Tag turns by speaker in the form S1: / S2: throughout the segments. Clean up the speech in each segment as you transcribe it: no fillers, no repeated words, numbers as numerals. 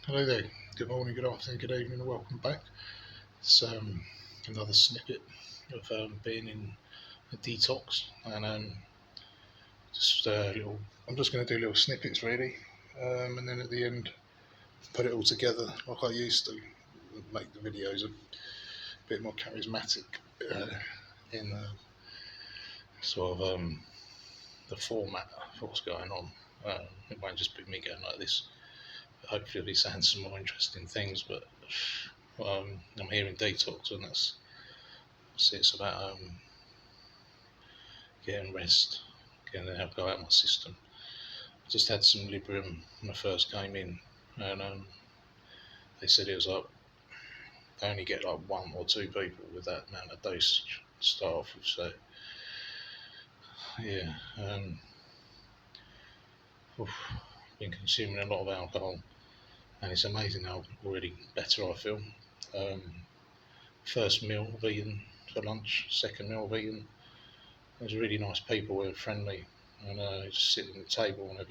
S1: Hello there, good morning, good afternoon, good evening, and welcome back. It's another snippet of being in a detox, and just little. I'm just going to do little snippets really, and then at the end, put it all together like I used to. Make the videos a bit more charismatic uh, in sort of the format of what's going on. It won't just be me going like this. Hopefully, I'll be saying some more interesting things, but I'm here in detox, and it's about getting rest, getting the help go out of my system. I just had some Librium when I first came in, and they said it was like they only get like one or two people with that amount of dosage to start off with. So yeah, been consuming a lot of alcohol, and it's amazing how already better I feel. Um, First meal vegan for lunch, second meal vegan. There's really nice people, we're friendly, and just sit at the table and have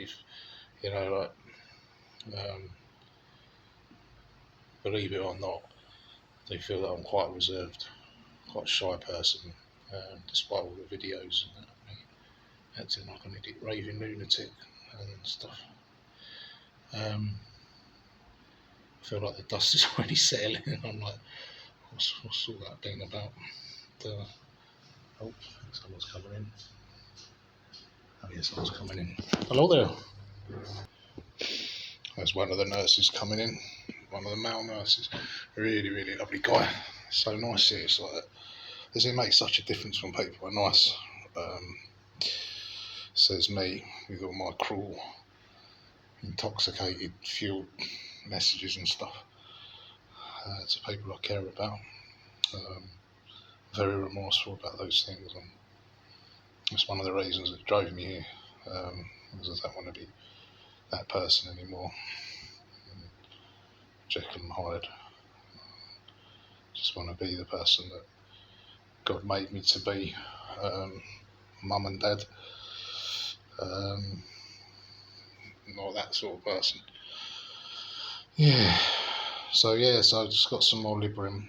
S1: like believe it or not, they feel that I'm quite reserved, quite a shy person, despite all the videos and that, me acting like an idiot, raving lunatic and stuff. I feel like the dust is already settling, and I'm like, what's all that been about? Oh, someone's coming in. Oh yeah, someone's coming in. Hello there. There's one of the nurses coming in, one of the male nurses. Really, really lovely guy. So nice here. It's like, does it make such a difference when people are nice? Says me, with all my cruel, intoxicated, fueled messages and stuff to people I care about. Very remorseful about those things, and it's one of the reasons that drove me here. Because I don't want to be that person anymore. Jekyll and Hyde. Just want to be the person that God made me to be. Mum and dad. Not that sort of person. Yeah. So I just got some more Librium.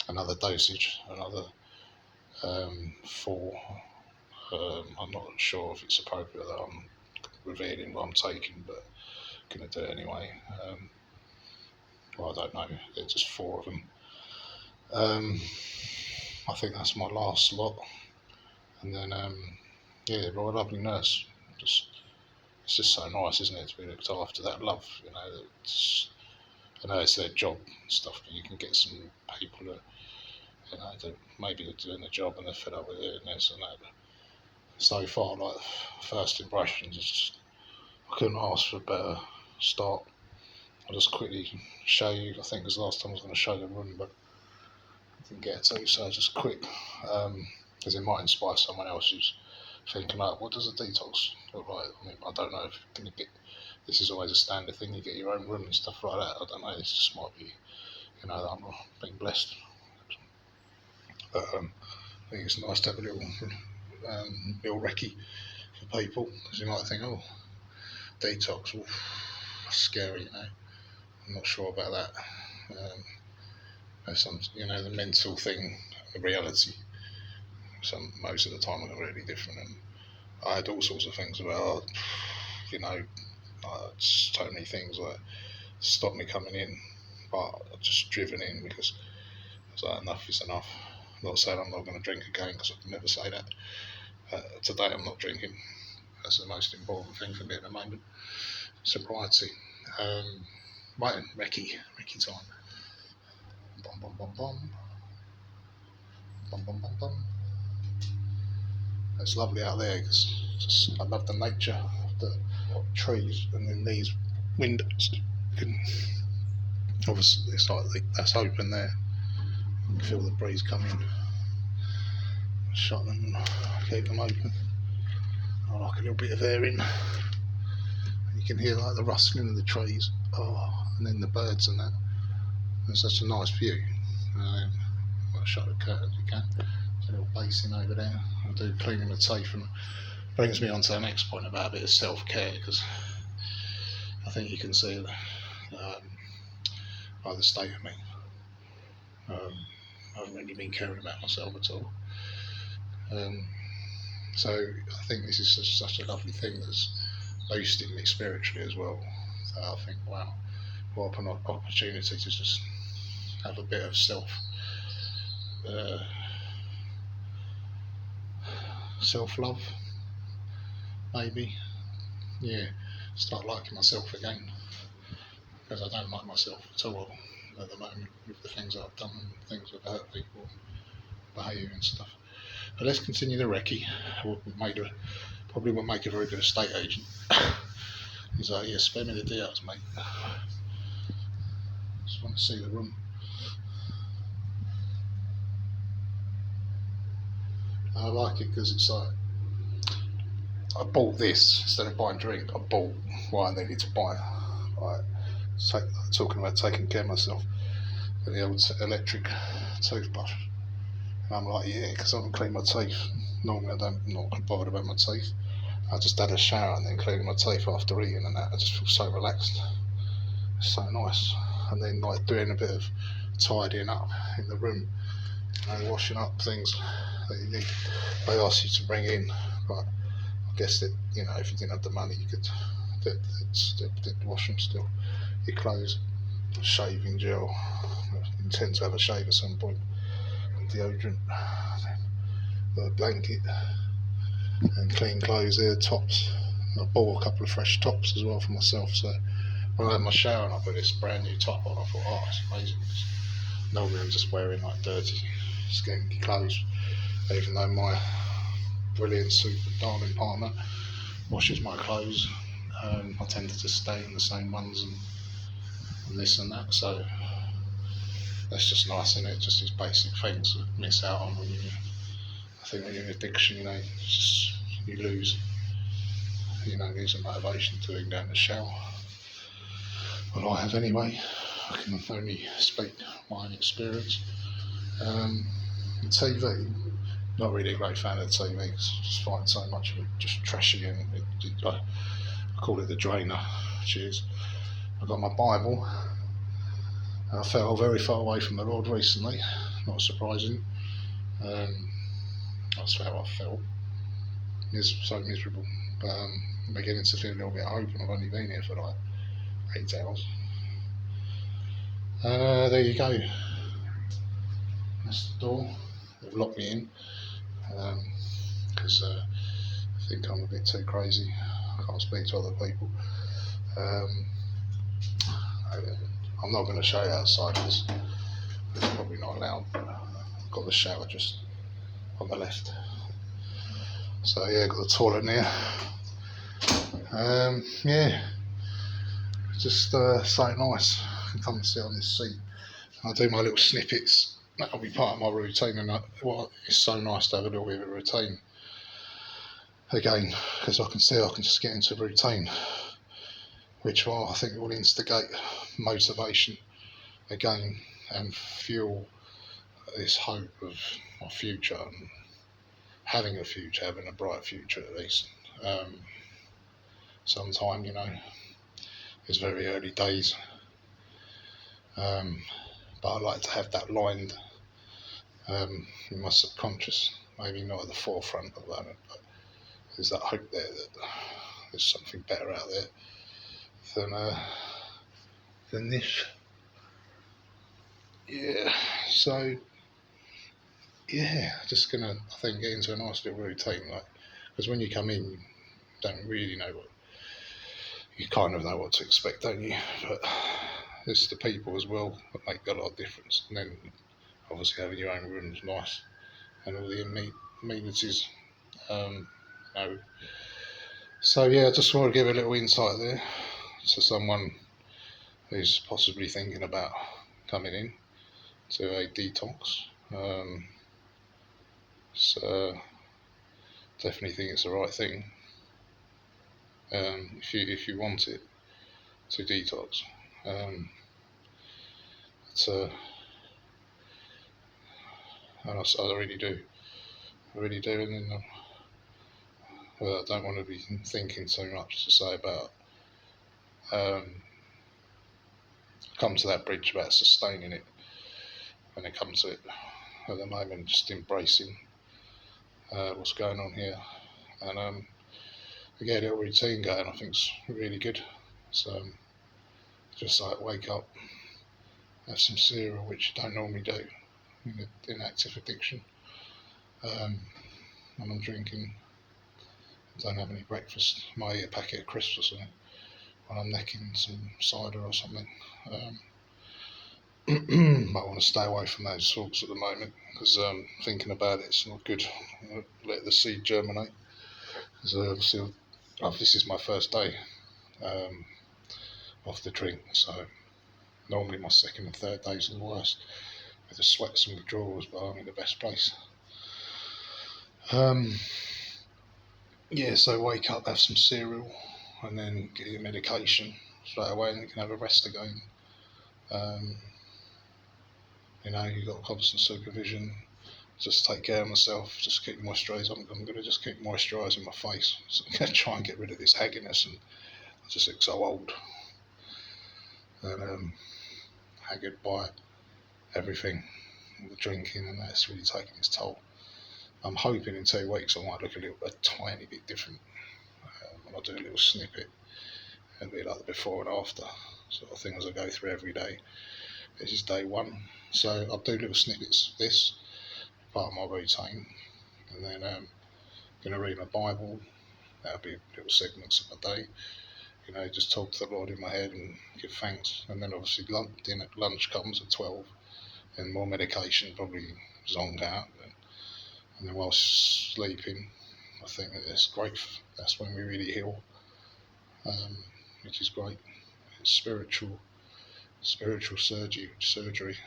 S1: Another dosage, another 4. I'm not sure if it's appropriate that I'm revealing what I'm taking, but I'm going to do it anyway. Well, I don't know. There's just 4 of them. I think that's my last lot. And then, yeah, Roy, lovely nurse. It's just so nice, isn't it, to be looked after, that love, I know it's their job and stuff, but you can get some people that, that maybe they're doing the job and they're fed up with it and this and that. But so far, like, first impressions, I couldn't ask for a better start. I'll just quickly show you. I think it was the last time I was going to show the room, but I didn't get to, so just quick, because it might inspire someone else who's thinking, like, what does a detox look like? I mean, I don't know if you're going to get, this is always a standard thing, you get your own room and stuff like that. I don't know, this just might be, that I'm not being blessed. But I think it's nice to have a little recce for people, because you might think, oh, detox, that's scary, I'm not sure about that. There's some, the mental thing, the reality. Most of the time are really different, and I had all sorts of things about, so many things that stopped me coming in, but I've just driven in because I was like, enough is enough. I'm not saying I'm not going to drink again, because I can never say that. Today I'm not drinking. That's the most important thing for me at the moment. Sobriety. Right, recce time. Bum bum bum bum. Bum bum bum bum. It's lovely out there because I love the nature of the trees, and in these windows, obviously it's like that's open there. You can feel the breeze coming. Shut them, keep them open. I like a little bit of air in. You can hear like the rustling of the trees. And then the birds and that. It's such a nice view. I'll shut the curtains if you can. There's a little basin over there. I do cleaning the teeth, and brings me on to the next point about a bit of self-care, because I think you can see by the state of me. I haven't really been caring about myself at all. So I think this is such a lovely thing that's boosted me spiritually as well. So I think, wow, what an opportunity to just have a bit of uh, self love, maybe. Yeah, start liking myself again, because I don't like myself at all at the moment with the things I've done and things that hurt people, behaviour and stuff. But let's continue the recce. Probably would make a very good estate agent. He's like, yeah, spare me the details, mate. Just want to see the room. I like it because it's like, I bought this instead of buying drink. I bought what I needed to buy. Like, talking about taking care of myself, the old electric toothbrush. And I'm like, yeah, because I haven't cleaned my teeth. Normally I'm not bothered about my teeth. I just had a shower and then cleaning my teeth after eating and that. I just feel so relaxed. It's so nice. And then like doing a bit of tidying up in the room, washing up things that you need. They ask you to bring in, but I guess that, if you didn't have the money, you could wash them still. Your clothes, shaving gel. I intend to have a shave at some point. Deodorant, a blanket, and clean clothes there, tops. I bought a couple of fresh tops as well for myself. So when I had my shower and I put this brand new top on, I thought, oh, it's amazing. Normally I'm just wearing like dirty, skanky clothes, even though my brilliant, super darling partner washes my clothes. I tend to just stay in the same ones and this and that. So that's just nice, isn't it? Just these basic things that you miss out on I think when you're in addiction, you lose a motivation to going down the shower. Well, I have anyway. I can only speak my own experience. TV, not really a great fan of TV because I just find so much of it just trashy and I call it the drainer. Cheers. I've got my Bible. I felt very far away from the Lord recently, not surprising. That's how I felt. So miserable. But I'm beginning to feel a little bit of hope, and I've only been here for like 8 hours. There you go. That's the door. They've locked me in because I think I'm a bit too crazy. I can't speak to other people. I'm not going to show you outside because it's probably not allowed. I've got the shower just on the left. So yeah, got the toilet near. Yeah, just so nice. I can come and sit on this seat. I'll do my little snippets. That'll be part of my routine, and it's so nice to have a little bit of a routine again, because I can just get into a routine, which I think will instigate motivation again and fuel this hope of my future and having a bright future at least. Sometime, it's very early days, but I like to have that lined in my subconscious, maybe not at the forefront at the moment, but there's that hope there that there's something better out there than this. Yeah, so yeah, just gonna, I think, get into a nice little routine, because when you come in, you don't really know you kind of know what to expect, don't you? But it's the people as well that make a lot of difference, and then obviously having your own room is nice, and all the amenities. So yeah, I just want to give a little insight there to someone who's possibly thinking about coming in to a detox. So definitely think it's the right thing. If you want it to detox, and I really do, and then I don't want to be thinking so much to say about come to that bridge about sustaining it when it comes to it. At the moment, just embracing what's going on here, and to get a little routine going, I think it's really good. So just like wake up, have some cereal, which you don't normally do in active addiction, and I'm drinking. Don't have any breakfast. Might eat a packet of crisps or something when I'm necking some cider or something. Might want to stay away from those sorts at the moment because thinking about it's not good. Let the seed germinate. So this is my first day off the drink, so normally my second and third days are the worst with the sweats and withdrawals, but I'm in the best place. So wake up, have some cereal, and then get your medication straight away, and you can have a rest again. You've got constant supervision. Just take care of myself. Just keep moisturising. I'm going to just keep moisturising my face. So I'm going to try and get rid of this haggardness, and I just look so old and haggard by everything, all the drinking, and that's really taking its toll. I'm hoping in 2 weeks I might look a tiny bit different. I'll do a little snippet. It'll be like the before and after sort of thing as I go through every day. This is day 1, so I'll do little snippets of this, part of my routine, and then I'm going to read my Bible. That'll be little segments of my day. Just talk to the Lord in my head and give thanks. And then obviously lunch comes at 12, and more medication, probably zonked out. And then whilst sleeping, I think that's great. That's when we really heal, which is great. It's spiritual surgery,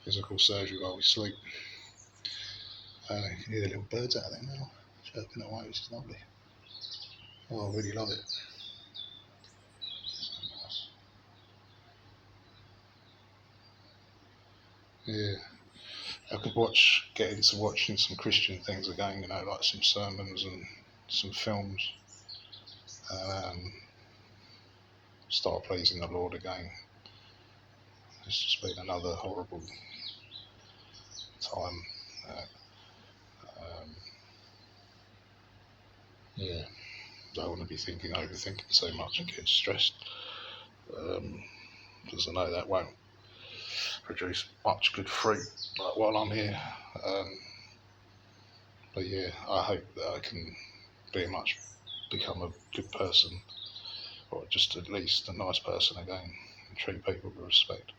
S1: physical surgery while we sleep. You can hear the little birds out there now, chirping away, which is lovely. Oh, I really love it. Yeah, I could get into watching some Christian things again, like some sermons and some films. Start pleasing the Lord again. It's just been another horrible time. Don't want to be overthinking so much and getting stressed, because I know that won't produce much good fruit while I'm here. But yeah, I hope that I can become a good person, or just at least a nice person again, and treat people with respect.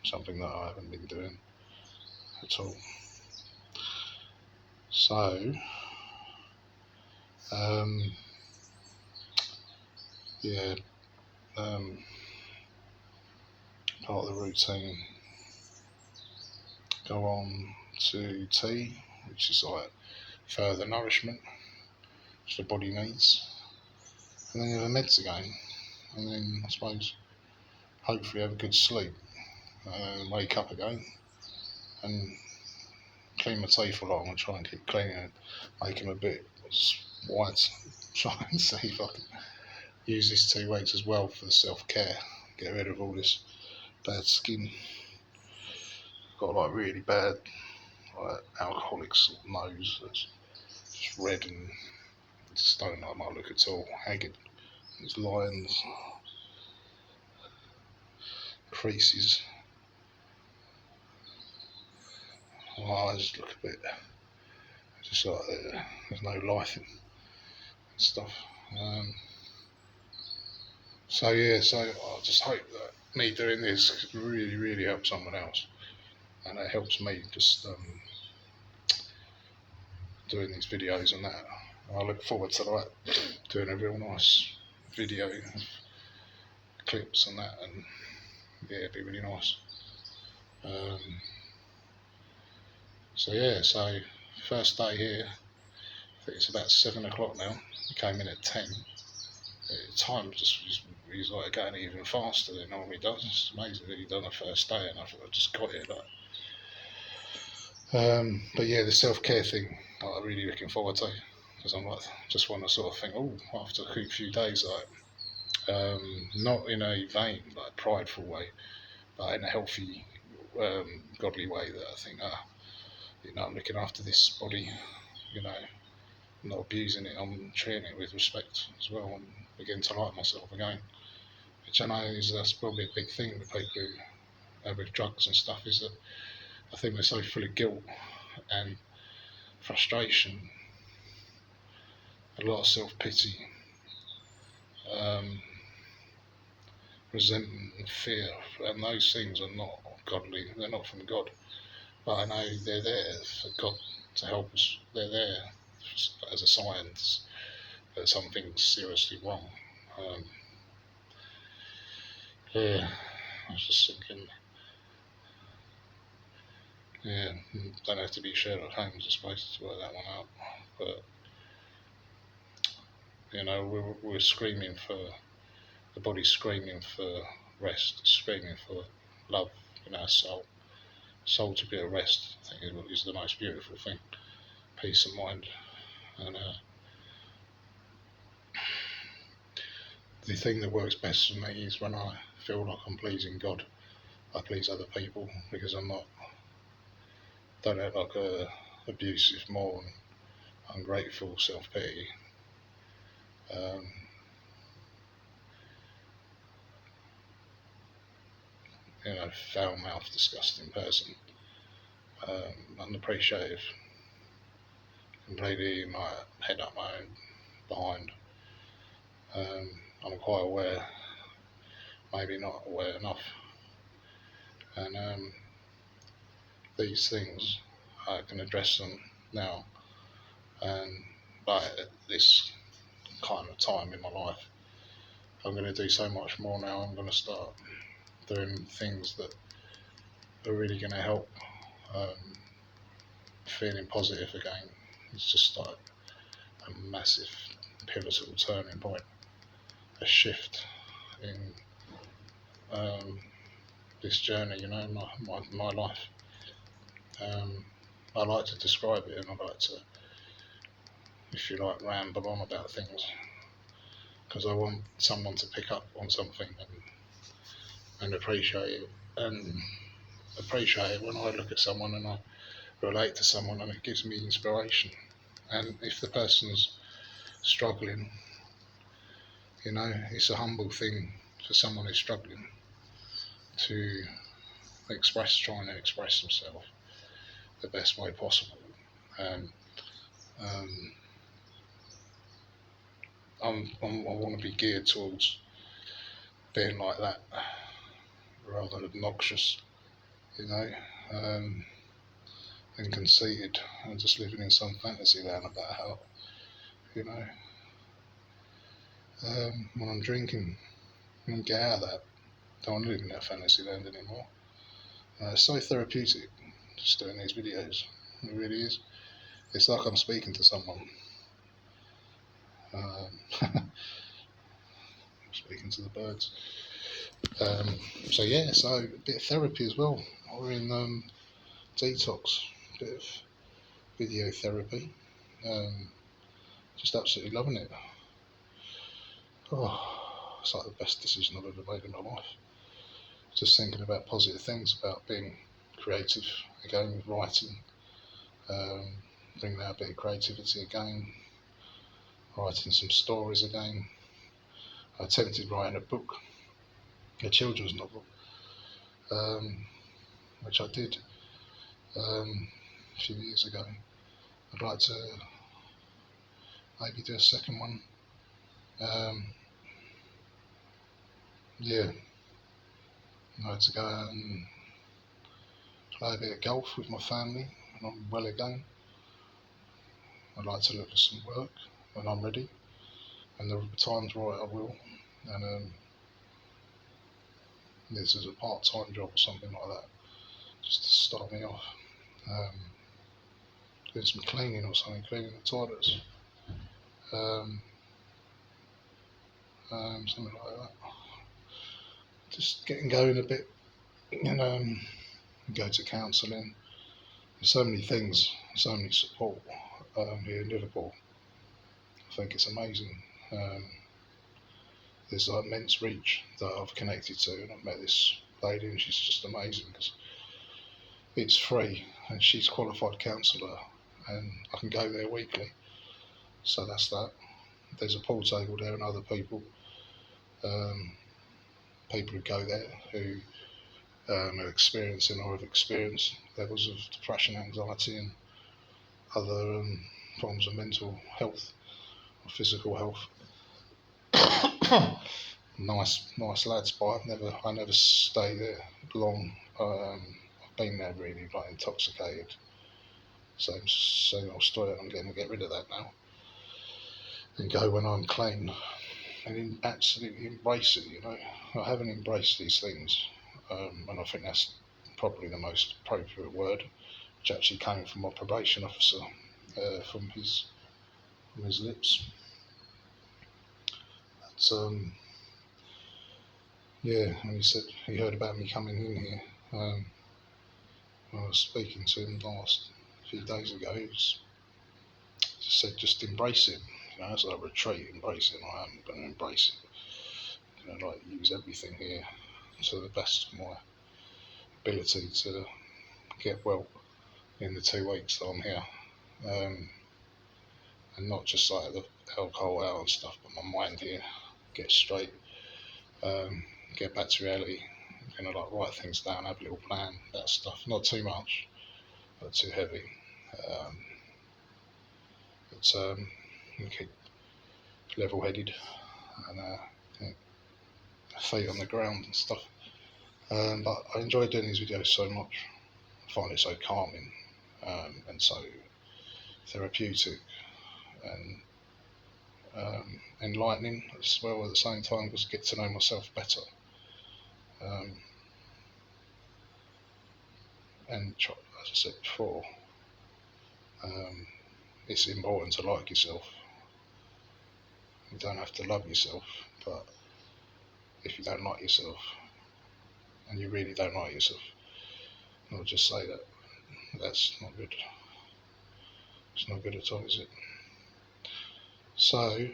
S1: Something that I haven't been doing at all. So, part of the routine, go on to tea, which is like further nourishment which the body needs, and then you have the meds again, and then I suppose hopefully have a good sleep, and wake up again and clean my teeth a lot. I'm going to try and keep cleaning and make them a bit white. Try and see if I can use this 2 weeks as well for the self-care, get rid of all this bad skin. Got like really bad alcoholic sort of nose that's just red and just don't like my look at all. Haggard, there's lines, creases. My eyes look a bit just like there's no life in stuff. So I just hope that me doing this could really, really help someone else, and it helps me just doing these videos and that. I look forward to doing a real nice video clips and that, and yeah, it'd be really nice. So first day here, I think it's about 7 o'clock now. I came in at 10. Time he's like going even faster than it normally does. It's amazing that he's done the first day, and I thought I just got it. But yeah, the self-care thing, I'm really looking forward to, because I'm just want to sort of think, after a few days, not in a vain, like prideful way, but in a healthy, godly way that I think, I'm looking after this body, you know, I'm not abusing it, I'm treating it with respect as well, and beginning to like myself again. Which I know that's probably a big thing with people who with drugs and stuff, is that I think they're so full of guilt and frustration, a lot of self-pity, um, resentment and fear, and those things are not godly, they're not from God. But I know they're there for God to help us. They're there as a sign that something's seriously wrong. Um, yeah, I was just thinking, yeah, don't have to be Sherlock Holmes, I suppose, to work that one out. But we're screaming for the body's screaming for rest, screaming for love in our soul. Soul to be at rest, I think, is the most beautiful thing. Peace of mind, and the thing that works best for me is when I feel like I'm pleasing God. I please other people because don't have like a abusive, moral, ungrateful self-pity. Um, Foul-mouthed, disgusting person. Unappreciative, completely my head up my own behind. I'm quite aware, maybe not aware enough, and these things I can address them now, and like at this kind of time in my life, I'm going to do so much more now. I'm going to start doing things that are really going to help feeling positive again. It's just like a massive pivotal turning point, a shift in this journey, my life. I like to describe it, and I like to, if you like, ramble on about things because I want someone to pick up on something and appreciate it, and appreciate it when I look at someone and I relate to someone and it gives me inspiration. And if the person's struggling, it's a humble thing for someone who's struggling to trying to express themselves the best way possible. And I want to be geared towards being like that, rather obnoxious, and conceited, and just living in some fantasy land about how, when I'm drinking, and get out of that. Don't want to live in that fantasy land anymore. It's so therapeutic just doing these videos. It really is. It's like I'm speaking to someone. Speaking to the birds. So a bit of therapy as well. We're in detox, a bit of video therapy. Just absolutely loving it. Oh, it's like the best decision I've ever made in my life. Just thinking about positive things, about being creative again with writing, bringing out a bit of creativity again, writing some stories again. I attempted writing a book, a children's novel, which I did a few years ago. I'd like to maybe do a second one. I'd like to go out and play a bit of golf with my family when I'm well again. I'd like to look at some work when I'm ready, and the time's right, I will. And this is a part-time job or something like that, just to start me off. Doing some cleaning or something, cleaning the toilets, something like that. Just getting going a bit, and go to counselling. There's so many things, so many support here in Liverpool. I think it's amazing. there's like immense reach that I've connected to, and I've met this lady, and she's just amazing because it's free, and she's a qualified counsellor, and I can go there weekly. So that's that. There's a pool table there and other people, people who go there who are experiencing or have experienced levels of depression, anxiety, and other forms of mental health or physical health. nice lads, but I never stay there long. I've been there really like intoxicated. Same old story. I'm going to get rid of that now and go when I'm clean and absolutely embrace it. I haven't embraced these things, and I think that's probably the most appropriate word, which actually came from my probation officer, from his lips. But, yeah, and he said he heard about me coming in here. When I was speaking to him last few days ago, he just said just embrace it. As I retreat, embrace it. And I am going to embrace it. Like use everything here to the best of my ability to get well in the 2 weeks that I'm here, and not just like the alcohol out and stuff, but my mind here, get straight, get back to reality. Like write things down, have a little plan, that stuff. Not too much, not too heavy. But keep level-headed and feet on the ground and stuff. But I enjoy doing these videos so much. I find it so calming, and so therapeutic and enlightening as well at the same time, because I get to know myself better. And as I said before, it's important to like yourself. You don't have to love yourself, but if you don't like yourself, and you really don't like yourself, I'll just say that that's not good. It's not good at all, is it? So,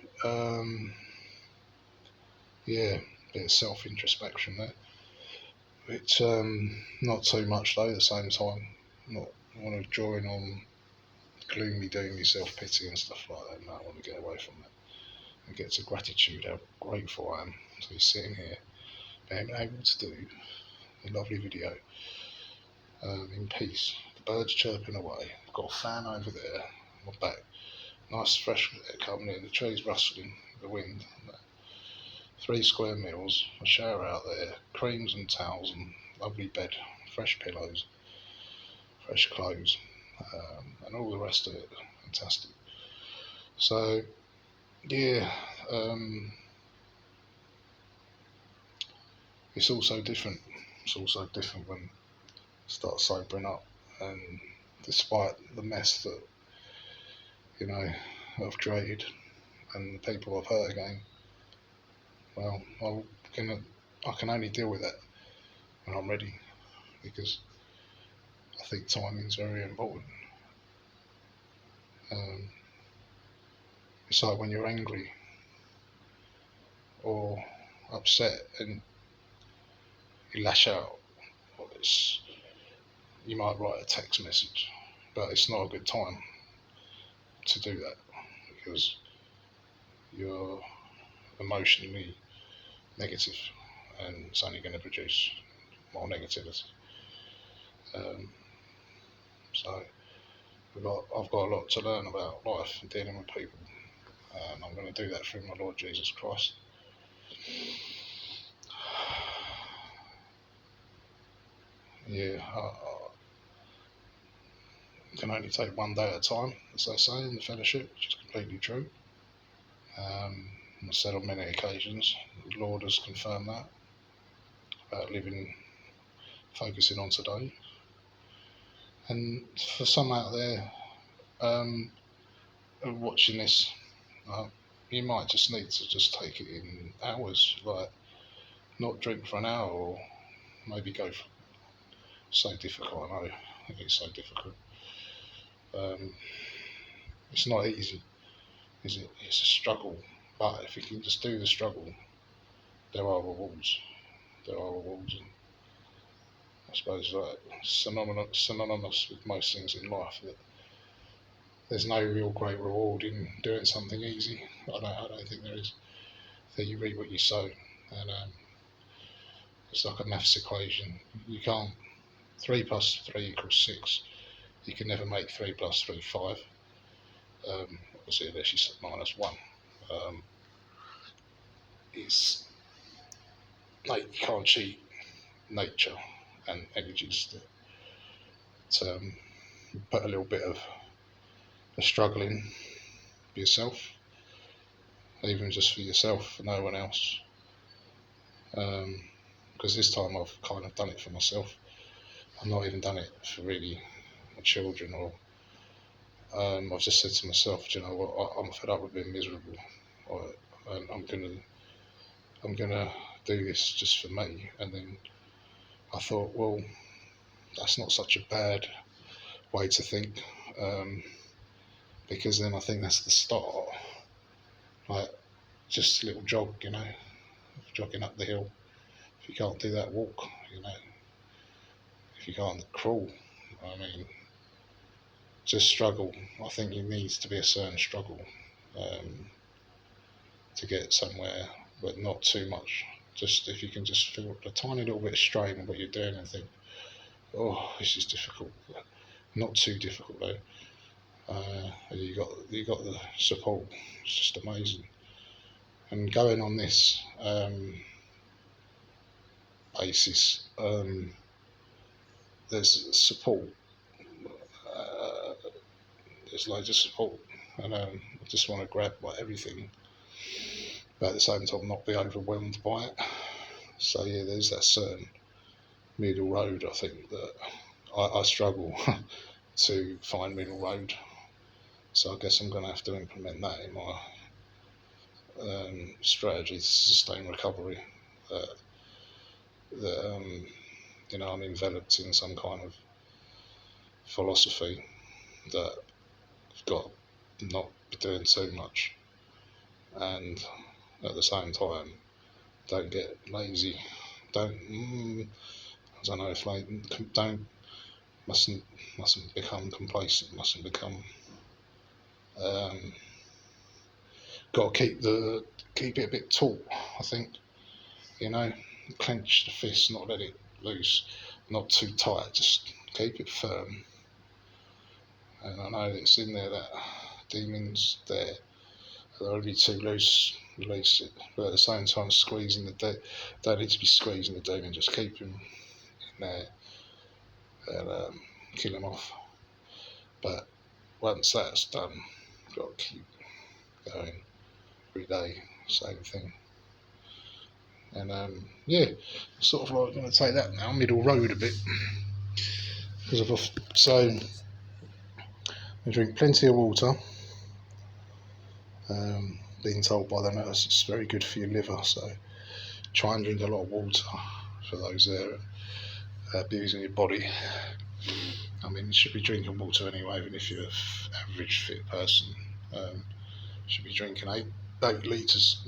S1: yeah, a bit of self-introspection there. It's not too much though at the same time. Not want to join on gloomy, doomy, self-pity and stuff like that. No, I want to get away from that and get to gratitude, how grateful I am to be sitting here, being able to do a lovely video in peace. The birds chirping away. I've got a fan over there on my back. Nice fresh air coming in, the trees rustling, the wind. 3 square meals, a shower out there, creams and towels and lovely bed, fresh pillows, fresh clothes, and all the rest of it. Fantastic. So, yeah, it's also different. It's also different when you start sobering up, and despite the mess that I've created and the people I've hurt again, well, I can only deal with that when I'm ready, because I think timing is very important. It's like when you're angry or upset and you lash out, you might write a text message, but it's not a good time to do that, because you're emotionally negative, and it's only going to produce more negativity. So I've got a lot to learn about life and dealing with people, and I'm going to do that through my Lord Jesus Christ. Yeah, I can only take one day at a time, as they say in the fellowship, which is completely true. I've said on many occasions, the Lord has confirmed that, about focusing on today. And for some out there watching this, you might just need to just take it in hours, like not drink for an hour, or maybe go for, so difficult, I know, it's so difficult. It's not easy, is it? It's a struggle, but if you can just do the struggle, there are rewards. There are rewards. And I suppose like synonymous with most things in life. That there's no real great reward in doing something easy. I don't think there is. That you reap what you sow, and it's like a maths equation. You can't 3 plus 3 equals 6. You can never make 3 plus 3 5. Obviously, unless you set -1. Um, it's like you can't cheat nature and energies that put a little bit of a struggle in for yourself, even just for yourself, for no one else. Because this time I've kind of done it for myself. I've not even done it for really my children, or I've just said to myself, do you know what, I'm fed up with being miserable. And I'm gonna do this just for me. And then I thought, well, that's not such a bad way to think, because then I think that's the start. Like just a little jog, jogging up the hill. If you can't do that, walk. If you can't crawl, I mean, just struggle. I think it needs to be a certain struggle to get somewhere, but not too much. Just if you can just feel a tiny little bit of strain in what you're doing and think, oh, this is difficult. Not too difficult though. You got the support. It's just amazing. And going on this basis, there's support. Uh, there's loads of support, and I just want to grab everything, but at the same time not be overwhelmed by it. So yeah, there's that certain middle road. I think that I struggle to find middle road. So I guess I'm going to have to implement that in my strategy to sustain recovery. That I'm enveloped in some kind of philosophy that I've got not be doing too much, and at the same time don't get lazy. I don't know if don't mustn't become complacent. Mustn't become got to keep it a bit taut. I think clench the fist, not let it loose, not too tight. Just keep it firm. And I know it's in there that demons there. They'll be too loose, release it. But at the same time, squeezing don't need to be squeezing the demon. Just keep him in there and kill him off. But once that's done, you've got to keep going every day, same thing. And sort of like going to take that now, middle road a bit. So I drink plenty of water. Being told by the nurse it's very good for your liver, so try and drink a lot of water for those there abusing your body. I mean, you should be drinking water anyway, even if you're an average fit person. You should be drinking 8 litres,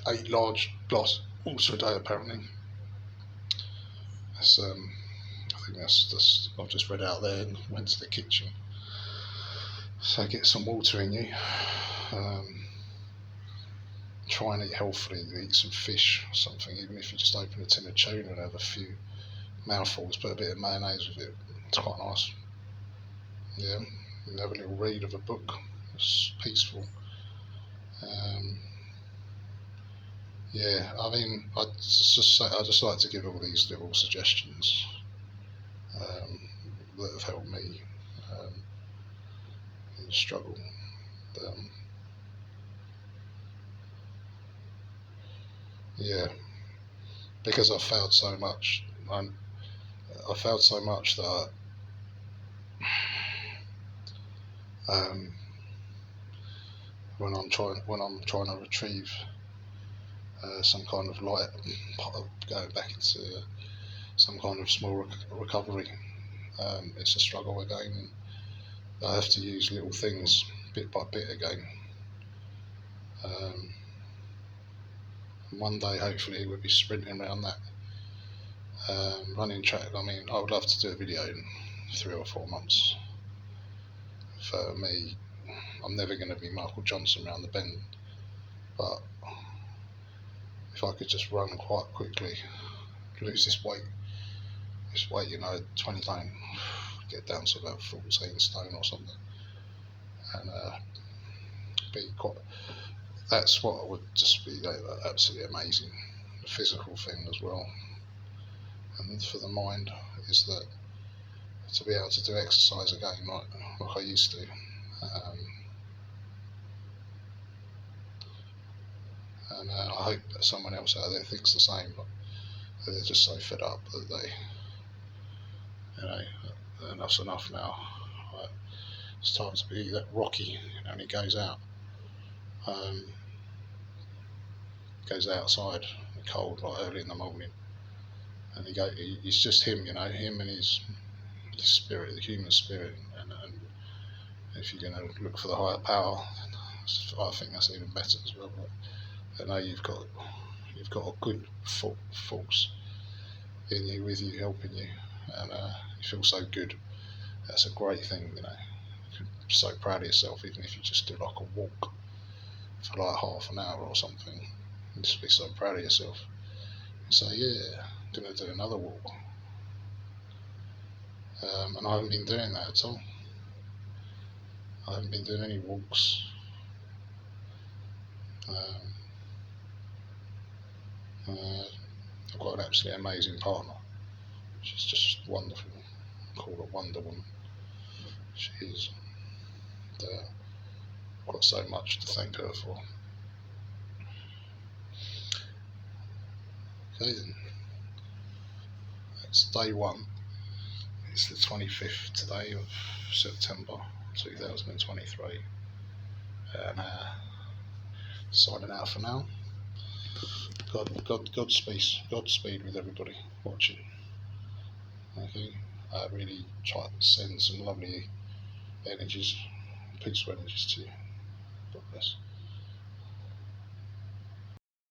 S1: 8 large glass water a day apparently. That's, I think that's I've just read out there and went to the kitchen. So get some water in you. Try and eat healthily, eat some fish or something, even if you just open a tin of tuna and have a few mouthfuls, put a bit of mayonnaise with it. It's quite nice. Yeah, and have a little read of a book. It's peaceful. Yeah, I mean, I just like to give all these little suggestions that have helped me in the struggle. Yeah, because I failed so much. I failed so much that when I'm trying to retrieve some kind of light, going back into some kind of small recovery, it's a struggle again. I have to use little things bit by bit again. one day hopefully we'll be sprinting around that running track. I mean, I would love to do a video in 3 or 4 months. For me, I'm never going to be Michael Johnson around the bend, but if I could just run quite quickly, lose this weight, 20 stone, get down to about 14 stone or something, and be quite. That's what would just be absolutely amazing. The physical thing as well, and for the mind is that to be able to do exercise again like I used to. And I hope that someone else out there thinks the same, but they're just so fed up that enough's enough now. Like, it's time to be that Rocky, and he goes out, goes outside in the cold, like early in the morning, and he's just him, him and his spirit, the human spirit, and if you're going to look for the higher power, I think that's even better as well. But I know you've got a good force in you, with you, helping you, and you feel so good. That's a great thing, You're so proud of yourself, even if you just do like a walk for like half an hour or something. You just be so proud of yourself. You say, yeah, I'm going to do another walk. And I haven't been doing that at all. I haven't been doing any walks. I've got an absolutely amazing partner. She's just wonderful. I call her Wonder Woman. She is. I've got so much to thank her for. Okay then. It's day one. It's the 25th today of September 2023. And signing out for now. Godspeed with everybody watching. Okay, I really try to send some lovely energies, peaceful energies to you. God bless.